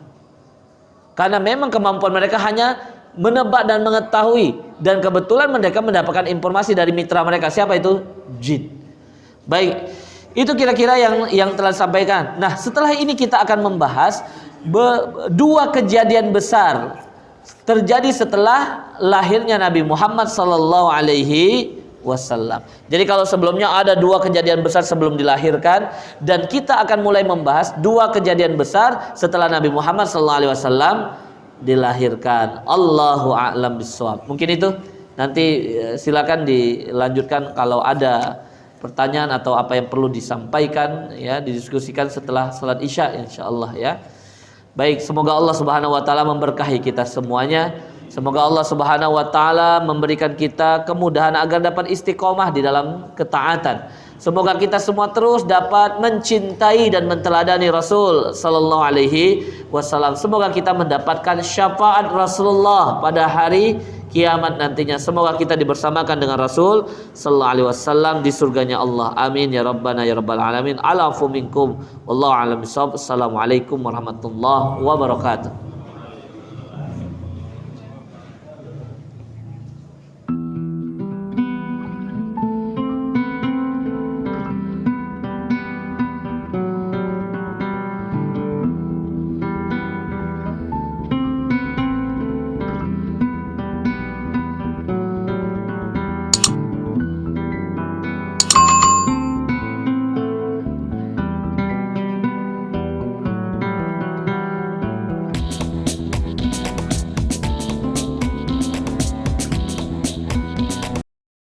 Karena memang kemampuan mereka hanya menebak dan mengetahui. Dan kebetulan mereka mendapatkan informasi dari mitra mereka. Siapa itu? Jin. Baik, itu kira-kira yang telah disampaikan. Nah, setelah ini kita akan membahas dua kejadian besar terjadi setelah lahirnya Nabi Muhammad sallallahu alaihi wasallam. Jadi kalau sebelumnya ada dua kejadian besar sebelum dilahirkan, dan kita akan mulai membahas dua kejadian besar setelah Nabi Muhammad sallallahu alaihi wasallam dilahirkan. Allahu a'lam bishawab. Mungkin itu, nanti silakan dilanjutkan kalau ada pertanyaan atau apa yang perlu disampaikan ya, didiskusikan setelah salat Isya insyaallah ya. Baik, semoga Allah Subhanahu wa taala memberkahi kita semuanya. Semoga Allah Subhanahu wa taala memberikan kita kemudahan agar dapat istiqomah di dalam ketaatan. Semoga kita semua terus dapat mencintai dan menteladani Rasul sallallahu alaihi wasallam. Semoga kita mendapatkan syafaat Rasulullah pada hari kiamat nantinya. Semoga kita dibersamakan dengan Rasul sallallahu alaihi wasallam di surganya Allah. Amin ya rabbana ya rabbal alamin. Alafu minkum wallahu a'lam bissawab. Assalamualaikum warahmatullahi wabarakatuh.